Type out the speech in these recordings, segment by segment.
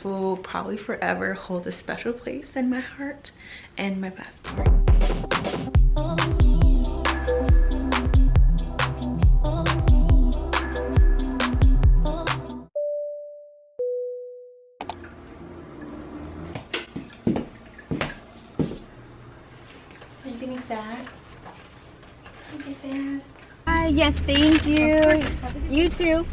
will probably forever hold a special place in my heart and my passport. Are you getting sad? Are you getting sad? Hi, yes, thank you. You too.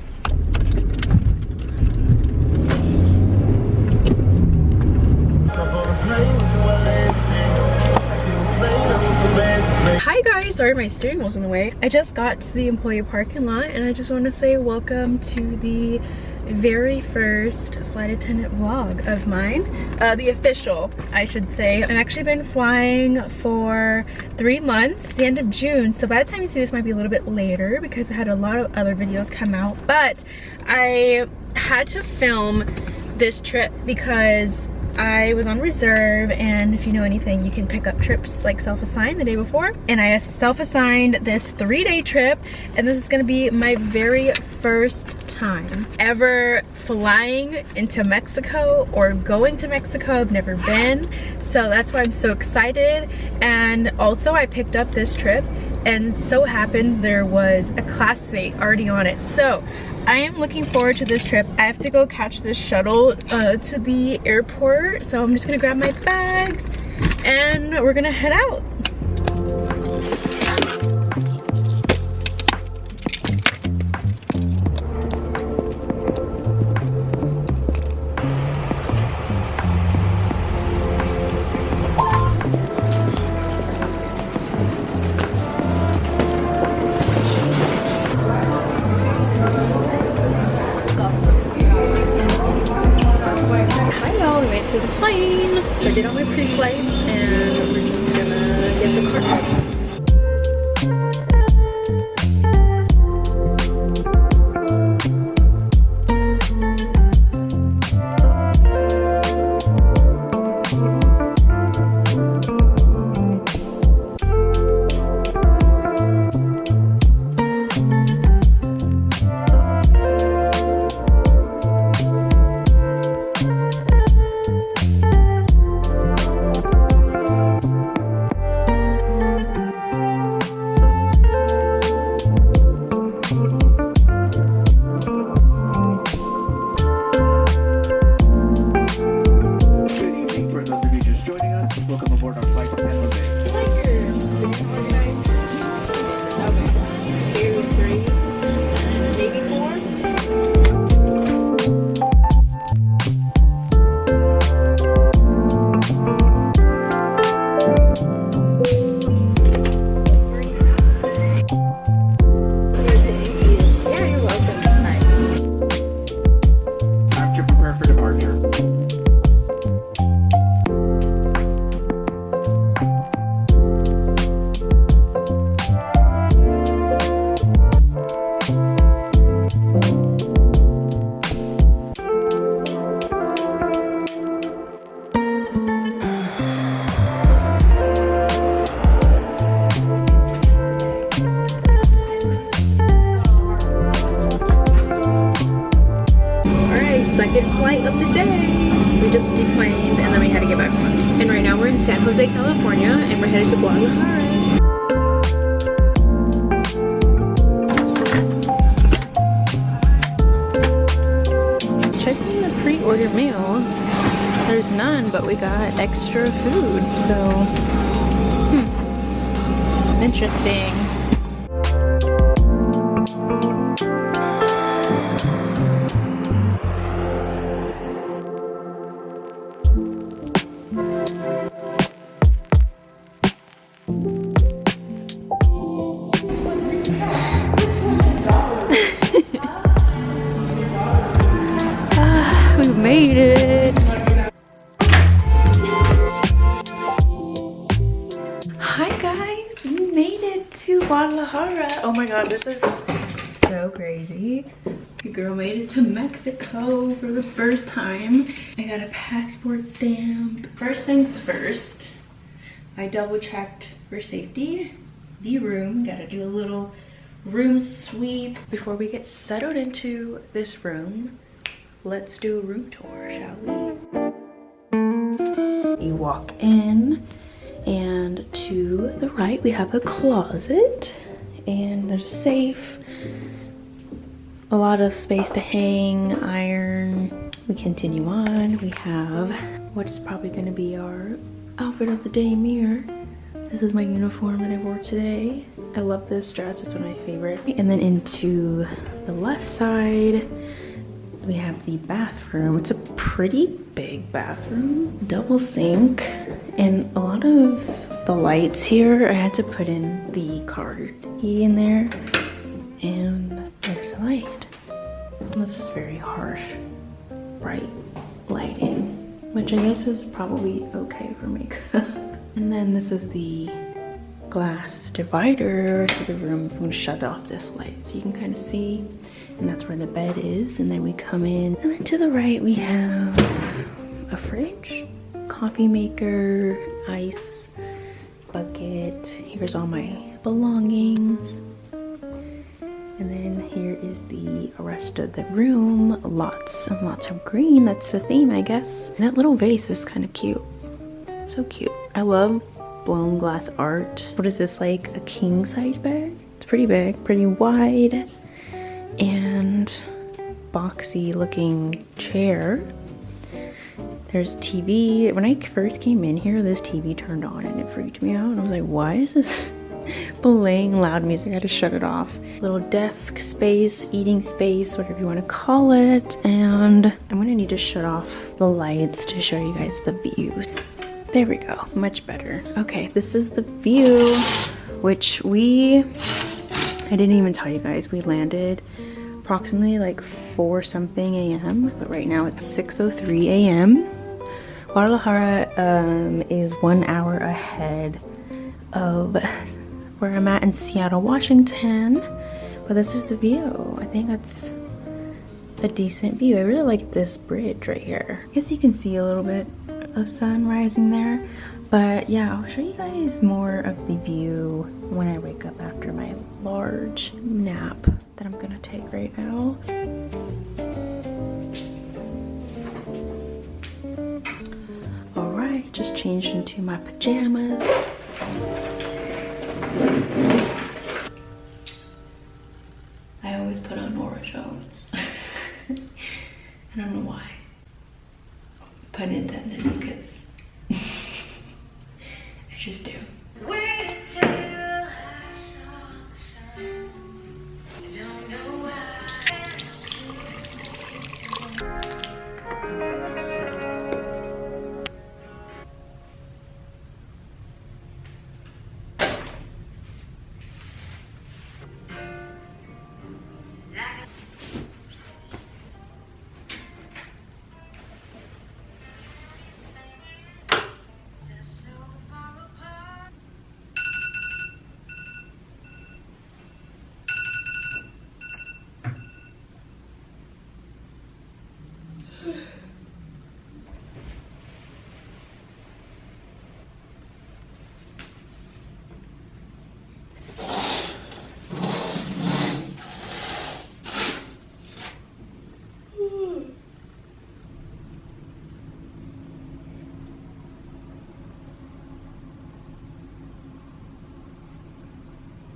Hi guys, sorry my steering wheel's in the way. I just got to the employee parking lot and I just want to say welcome to the very first flight attendant vlog of mine. The official, I should say. I've actually been flying for 3 months. It's the end of June, so by the time you see this might be a little bit later because I had a lot of other videos come out, but I had to film this trip because I was on reserve, and if you know anything, you can pick up trips like self-assigned the day before, and I self-assigned this 3-day trip, and this is going to be my very first time ever flying into Mexico or going to Mexico. I've never been, so that's why I'm so excited. And also I picked up this trip and so happened there was a classmate already on it, so I am looking forward to this trip. I have to go catch this shuttle to the airport, so I'm just gonna grab my bags and we're gonna head out. To the plane. So I did all my pre-flights and we're just gonna get the car ready. Second flight of the day. We just deplaned and then we had to get back on. And right now we're in San Jose, California, and we're headed to Guadalajara. Checking the pre-order meals. There's none, but we got extra food, so interesting. We made it. Hi guys, we made it to Guadalajara. Oh my god, this is so crazy. The girl made it to Mexico for the first time. I got a passport stamp. First things first, I double checked for safety. The room, gotta do a little room sweep. Before we get settled into this room, let's do a room tour, shall we? walk in, and to the right we have a closet, and there's a safe, a lot of space to hang, iron. We continue on. We have what's probably going to be our outfit of the day mirror. This is my uniform that I wore today. I love this dress, it's one of my favorite. And then into the left side, we have the bathroom. It's a pretty big bathroom, double sink, and a lot of the lights here, I had to put in the car key in there, and there's a light. And this is very harsh, bright lighting, which I guess is probably okay for makeup. And then this is the glass divider to the room. I'm gonna shut off this light so you can kind of see. And that's where the bed is. And then we come in. And then to the right, we have a fridge, coffee maker, ice, bucket. Here's all my belongings. And then here is the rest of the room. Lots and lots of green. That's the theme, I guess. And that little vase is kind of cute. So cute. I love blown glass art. What is this, like a king size bag? It's pretty big, pretty wide, and boxy looking chair. There's TV. When I first came in here, this TV turned on and it freaked me out. I was like, why is this playing loud music? I had to shut it off. Little desk space, eating space, whatever you want to call it. And I'm gonna need to shut off the lights to show you guys the view. There we go, much better. Okay, this is the view, which I didn't even tell you guys, we landed approximately like 4 something a.m., but right now it's 6:03 a.m. Guadalajara is 1 hour ahead of where I'm at in Seattle, Washington, but this is the view. I think that's a decent view. I really like this bridge right here. I guess you can see a little bit of sun rising there, but yeah, I'll show you guys more of the view when I wake up after my large nap that I'm gonna take right now. All right, just changed into my pajamas. I always put on Nora Jones. I don't know why. Pun intended, because I just do. Wait until I saw the sun. I don't know why.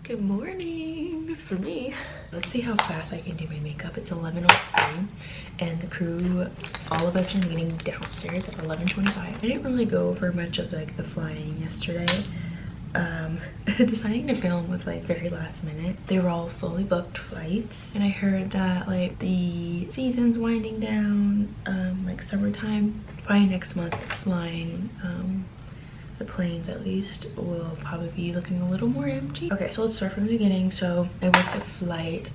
Good morning for me. Let's see how fast I can do my makeup. It's 11:03 and the crew, all of us are meeting downstairs at 11:25. I didn't really go over much of like the flying yesterday. Deciding to film was like very last minute. They were all fully booked flights, and I heard that like the season's winding down, like summertime, probably next month flying, the planes at least will probably be looking a little more empty. Okay, so let's start from the beginning. So I went to flight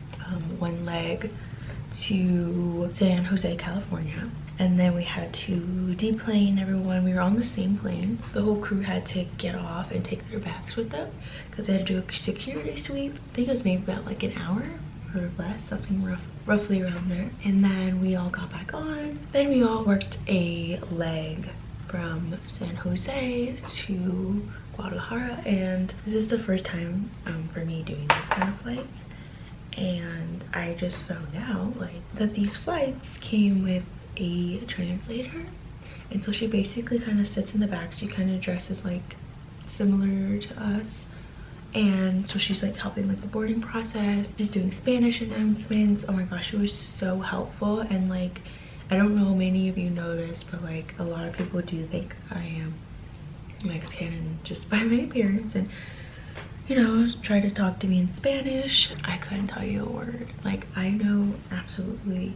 one leg to San Jose, California, and then we had to deplane everyone. We were on the same plane. The whole crew had to get off and take their bags with them because they had to do a security sweep. I think it was maybe about like an hour or less, something roughly around there. And then we all got back on. Then we all worked a leg from San Jose to Guadalajara, and this is the first time for me doing this kind of flights. And I just found out like that these flights came with a translator And so she basically kind of sits in the back. She kind of dresses like similar to us, and so she's like helping like the boarding process. She's doing Spanish announcements. Oh my gosh, she was so helpful. And like, I don't know how many of you know this, but like a lot of people do think I am Mexican just by my appearance, and you know, try to talk to me in Spanish. I couldn't tell you a word. Like, I know absolutely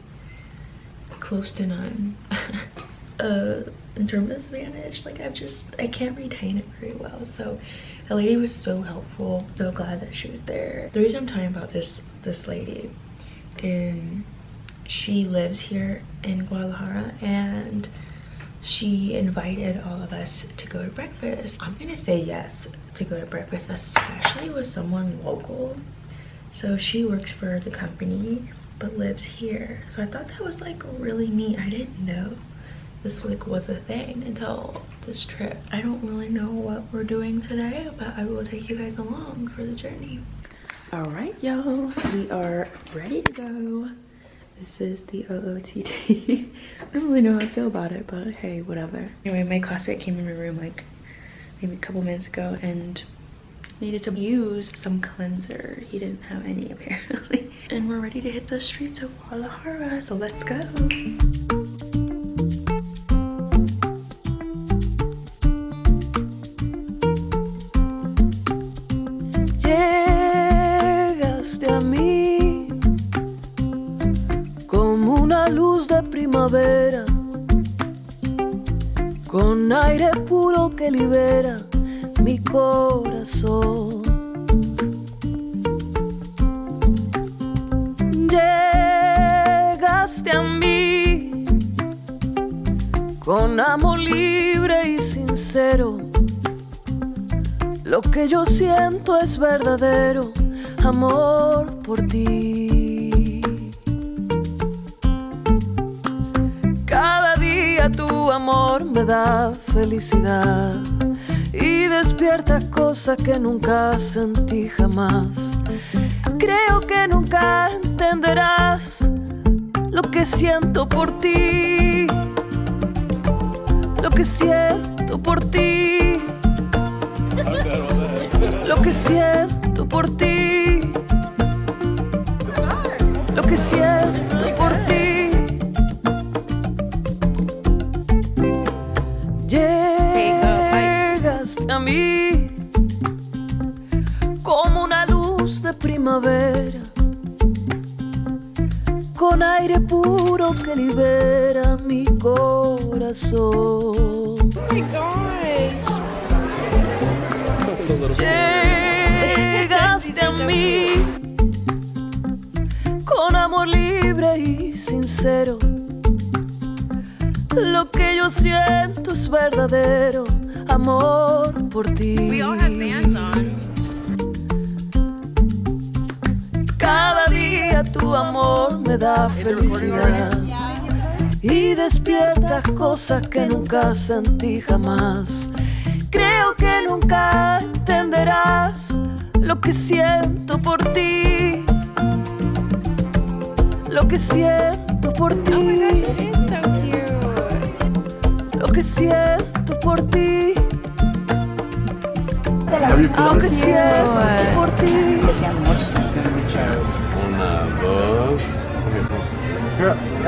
close to none in terms of Spanish. Like, I can't retain it very well. So the lady was so helpful. So glad that she was there. The reason I'm talking about this lady, she lives here in Guadalajara, and she invited all of us to go to breakfast. I'm gonna say yes to go to breakfast, especially with someone local. So she works for the company but lives here. So I thought that was like really neat. I didn't know this like was a thing until this trip. I don't really know what we're doing today, but I will take you guys along for the journey. All right, y'all, we are ready to go. This is the OOTD. I don't really know how I feel about it, but hey, whatever. Anyway, my classmate came in my room like maybe a couple minutes ago and needed to use some cleanser. He didn't have any apparently. And we're ready to hit the streets of Guadalajara, so let's go. Llegaste a mí como una luz de primavera, con aire puro que libera mi corazón. Llegaste a mí con amor libre y sincero. Lo que yo siento es verdadero amor por ti. Cada día tu amor me da felicidad y despierta cosas que nunca sentí jamás. Creo que nunca entenderás lo que siento por ti, lo que siento por ti, lo que siento por ti, lo que siento por ti. Llegaste a mí como una luz de primavera, con aire puro que libera mi corazón. Oh my gosh. Llegaste a mí con amor libre y sincero. Lo que yo siento es verdadero amor por ti. We all have bands on. Cada día tu amor me da felicidad y despiertas cosas que nunca sentí jamás. Creo que nunca entenderás lo que siento por ti, lo que siento por ti. Oh my gosh, it is so cute. Lo que siento por ti, lo que siento por ti. Una, dos.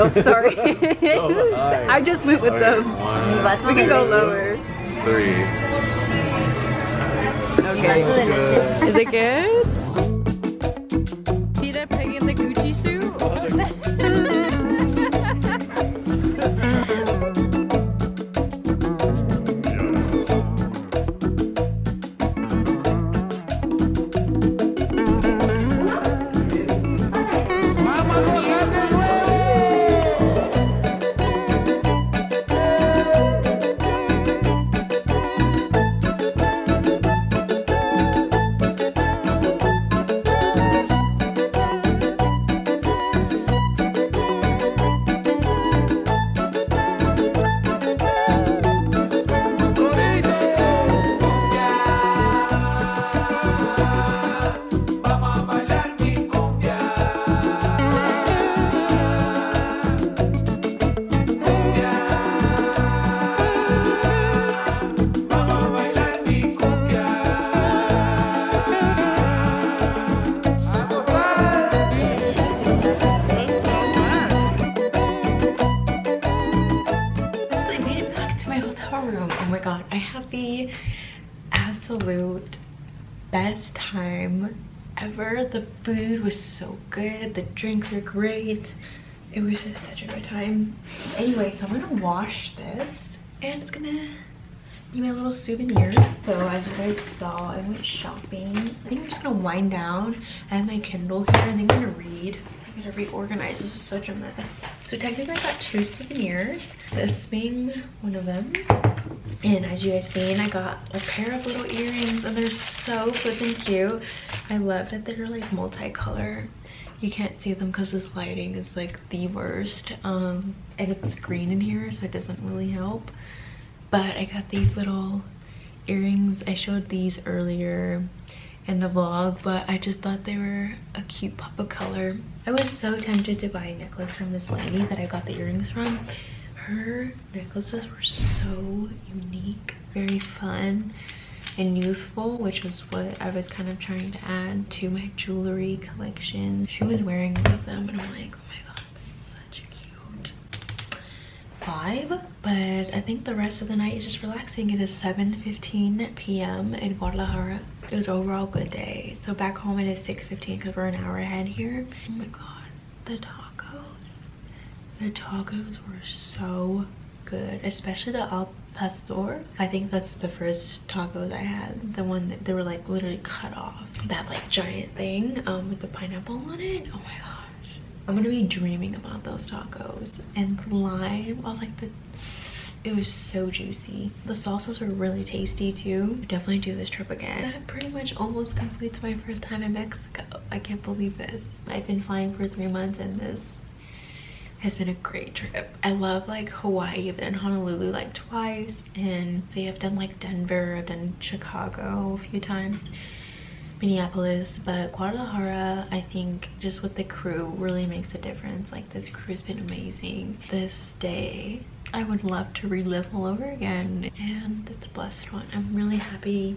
Oh, sorry. So high. I just went with Okay, them. one, We can go lower. 3. Okay. Good. Is it good? See that peg in the Gucci suit? hotel room. Oh my god, I had the absolute best time ever. The food was so good, the drinks are great. It was just such a good time. Anyway, so I'm gonna wash this and it's gonna be my little souvenir. So as you guys saw, I went shopping. I think I'm just gonna wind down. I have my Kindle here. I think I'm gonna read. I gotta reorganize. This is such a mess. So technically I got 2 souvenirs, this being one of them. And as you guys seen, I got a pair of little earrings and they're so flippin' cute. I love that they're like multicolor. You can't see them because this lighting is like the worst. And it's green in here, so it doesn't really help. But I got these little earrings. I showed these earlier in the vlog, but I just thought they were a cute pop of color. I was so tempted to buy a necklace from this lady that I got the earrings from. Her necklaces were so unique, very fun and youthful, which is what I was kind of trying to add to my jewelry collection. She was wearing one of them and I'm like, oh my god, such a cute vibe. But I think the rest of the night is just relaxing. It is 7:15 p.m. in Guadalajara. It was overall a good day. So back home it is 6:15 because we're an hour ahead here. Oh my god, the tacos were so good, especially the al pastor. I think that's the first tacos I had, the one that they were like literally cut off, that like giant thing with the pineapple on it. Oh my gosh, I'm gonna be dreaming about those tacos. And lime, I was like, it was so juicy. The salsas were really tasty too. Definitely do this trip again. That pretty much almost completes my first time in Mexico. I can't believe this. I've been flying for 3 months and this has been a great trip. I love like Hawaii. I've done Honolulu like twice, and see, I've done like Denver, I've done Chicago a few times, Minneapolis, but Guadalajara, I think just with the crew really makes a difference. Like this crew has been amazing. This day I would love to relive all over again, and it's a blessed one. I'm really happy,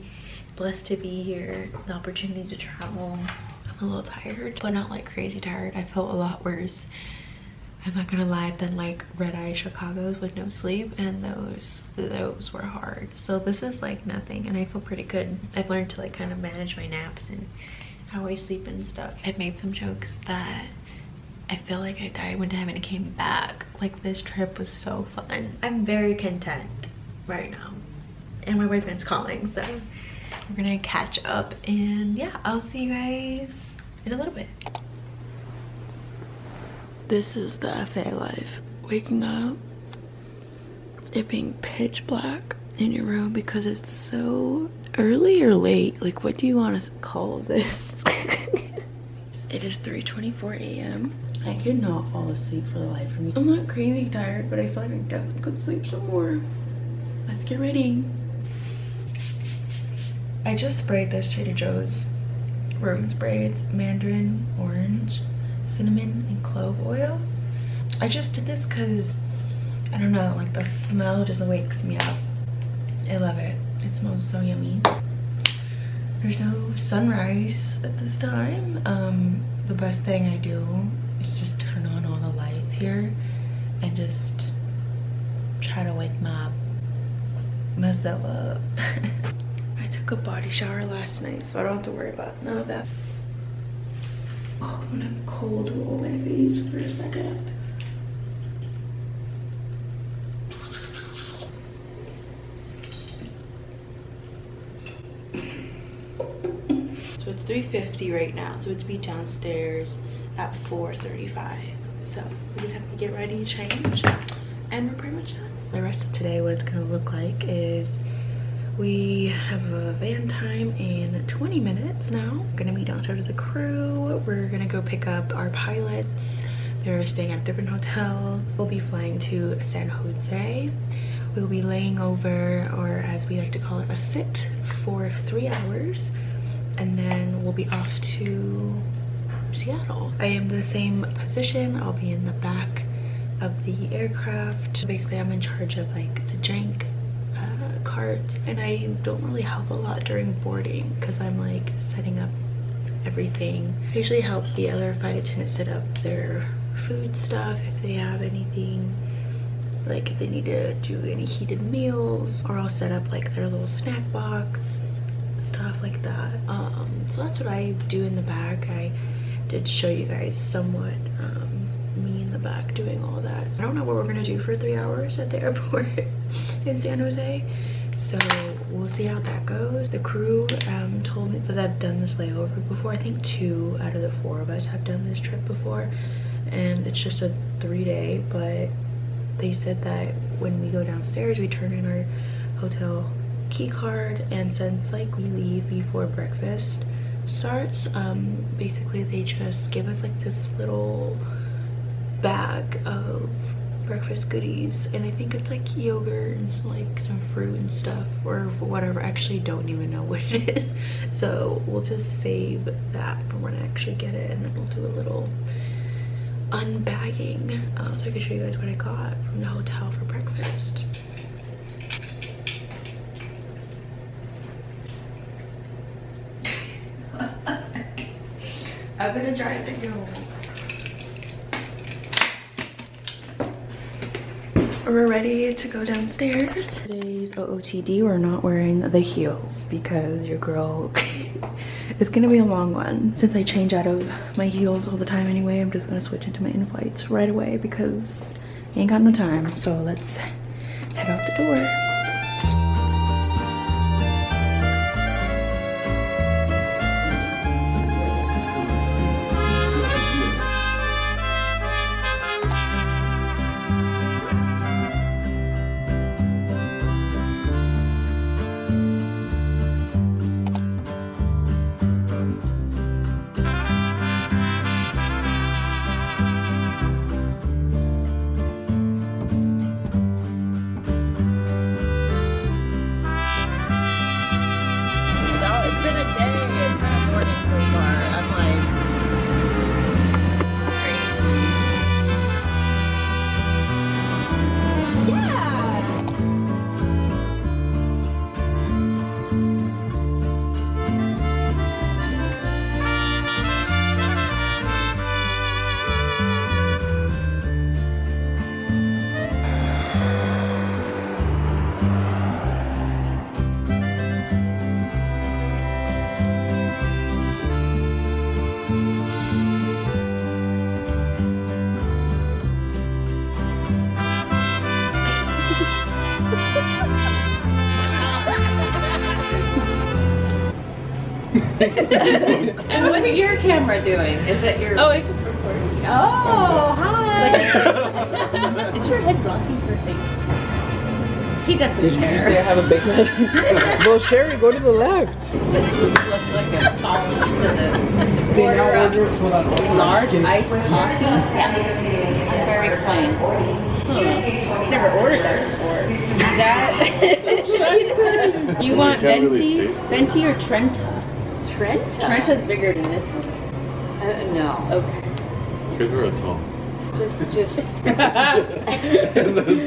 blessed to be here, the opportunity to travel. I'm a little tired, but not like crazy tired. I felt a lot worse, I'm not gonna lie, than like red-eye Chicago's with no sleep, and those were hard. So this is like nothing, and I feel pretty good. I've learned to like kind of manage my naps and how I sleep and stuff. I've made some jokes that I feel like I died one time and it came back. Like this trip was so fun. I'm very content right now, and my boyfriend's calling, so we're gonna catch up, and yeah, I'll see you guys in a little bit. This is the FA life. Waking up, it being pitch black in your room because it's so early or late. Like, what do you want to call this? It is 3:24 a.m. I could not fall asleep for the life of me. I'm not crazy tired, but I feel like I definitely could sleep some more. Let's get ready. I just sprayed this Trader Joe's room spray. It's mandarin orange, cinnamon, and clove oils. I just did this because I don't know, like the smell just wakes me up. I love it. It smells so yummy. There's no sunrise at this time. The best thing I do is just turn on all the lights here and just try to wake myself up. I took a body shower last night, so I don't have to worry about none of that. Oh, I'm gonna have cold roll my face for a second. So it's 3:50 right now, so it's be downstairs at 4:35. So we just have to get ready, change, and we're pretty much done. The rest of today, what it's gonna look like is we have a van time in 20 minutes now. We're gonna meet downstairs with the crew. We're gonna go pick up our pilots. They're staying at a different hotel. We'll be flying to San Jose. We'll be laying over, or as we like to call it, a sit for 3 hours. And then we'll be off to Seattle. I am the same position. I'll be in the back of the aircraft. Basically, I'm in charge of like the jank cart, and I don't really help a lot during boarding because I'm like setting up everything. I usually help the other flight attendants set up their food stuff if they have anything, like if they need to do any heated meals, or I'll set up like their little snack box, stuff like that. So that's what I do in the back. I did show you guys somewhat me in the back doing all that. I don't know what we're gonna do for 3 hours at the airport in San Jose, so we'll see how that goes. The crew told me that I've done this layover before. I think 2 out of the 4 of us have done this trip before, and it's just a 3-day, but they said that when we go downstairs we turn in our hotel key card, and since like we leave before breakfast starts, basically they just give us like this little bag of breakfast goodies, and I think it's like yogurt and some fruit and stuff or whatever. I actually don't even know what it is, so we'll just save that for when I actually get it, and then we'll do a little unbagging so I can show you guys what I got from the hotel for breakfast. I'm gonna drive to you. We're ready to go downstairs. Today's OOTD, we're not wearing the heels because your girl it's gonna be a long one. Since I change out of my heels all the time anyway, I'm just gonna switch into my in-flights right away because I ain't got no time. So let's head out the door. And what's your camera doing? Is it your... Oh, it's just recording. Oh, hi! Is your head blocking her face? He doesn't Did you care. just say I have a big head? Well, Sherry, go to the left. Looks like a phone to They the now order order of hold on, large Can- iced coffee. Yeah. I'm very plain. Never ordered that before. That you want Can't really venti, taste it. venti or Trenta? Trenta? Trenta's bigger than this one. No. Okay. Because we're a tall. Just Is it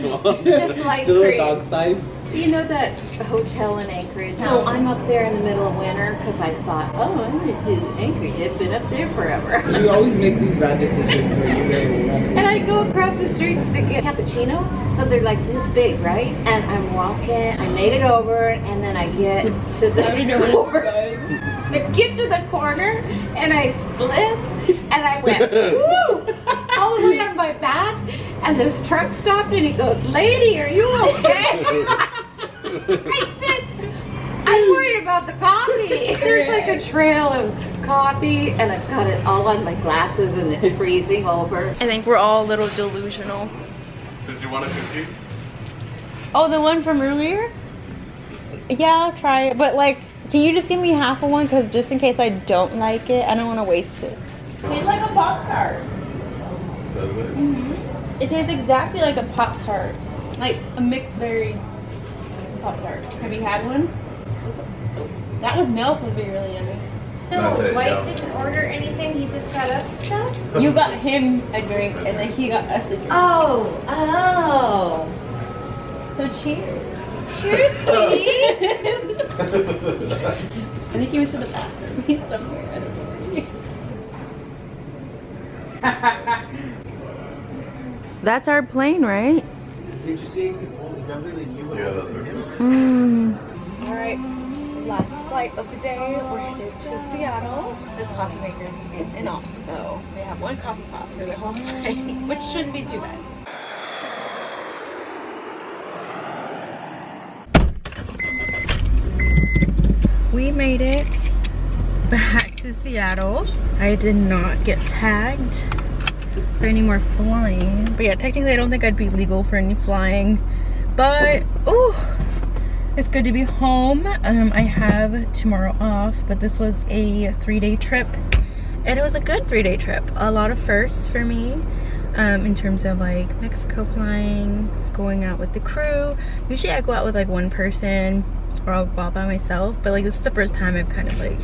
small? just like The little cream. dog size. You know that hotel in Anchorage? So I'm up there in the middle of winter because I thought, oh, I'm going to do Anchorage. I've been up there forever. You always make these bad decisions when you go. And I go across the streets to get cappuccino. So they're like this big, right? And I'm walking, I made it over, and then I get to the corner. I get to the corner, and I slip, and I went, woo! All the way on my back, and this truck stopped, and he goes, lady, are you okay? I said, I'm worried about the coffee. There's like a trail of coffee, and I've got it all on my glasses, and it's freezing over. I think we're all a little delusional. Did you want a cookie? Oh, the one from earlier? Yeah, I'll try it. But like, can you just give me half of one? Because just in case I don't like it, I don't want to waste it. It's like a Pop-Tart. Does it? It tastes exactly like a Pop-Tart. Like a mixed berry Pop-Tart. Have you had one? That with milk would be really yummy. Not that White yum. didn't order anything, he just got us stuff? You got him a drink and then he got us a drink. Oh. So cheers. Cheers, sweetie. I think he went to the bathroom. He's somewhere. I don't know where he is. That's our plane, right? Did you see he's younger than you? Yeah, that's right. All right, last flight of the day. We're headed to Seattle. This coffee maker is in off, so they have one coffee pot for the whole flight, which shouldn't be too bad. We made it back to Seattle. I did not get tagged for any more flying, but yeah, technically I don't think I'd be legal for any flying, but oh, it's good to be home. I have tomorrow off, but this was a 3-day trip, and it was a good 3-day trip. A lot of firsts for me, in terms of like Mexico flying, going out with the crew. Usually I go out with like one person, or I'll go out by myself, but like this is the first time I've kind of like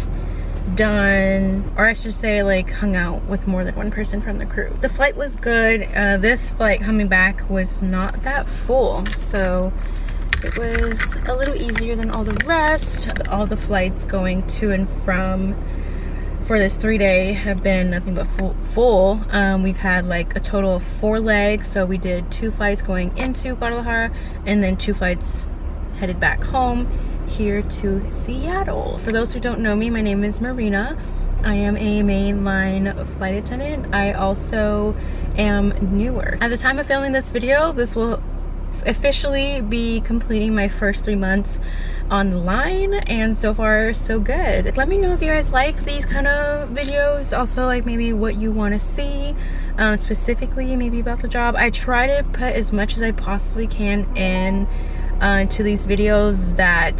done, or I should say like hung out with more than one person from the crew. The flight was good. This flight coming back was not that full, so it was a little easier than all the rest. All the flights going to and from for this 3-day have been nothing but full. We've had like a total of 4 legs, so we did 2 flights going into Guadalajara and then 2 flights headed back home here to Seattle. For those who don't know me, my name is Marina. I am a mainline flight attendant. I also am newer. At the time of filming this video, this will officially be completing my first 3 months on the line, and so far so good. Let me know if you guys like these kind of videos, also like maybe what you want to see, specifically maybe about the job. I try to put as much as I possibly can in to these videos that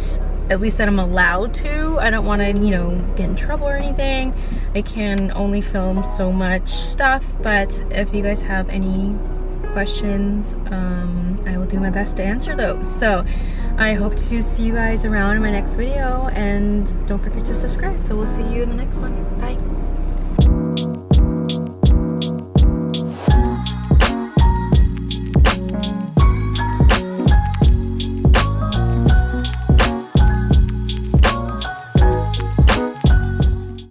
at least that I'm allowed to. I don't want to, you know, get in trouble or anything. I can only film so much stuff, but if you guys have any questions, I will do my best to answer those. So I hope to see you guys around in my next video, and don't forget to subscribe. So we'll see you in the next one. Bye.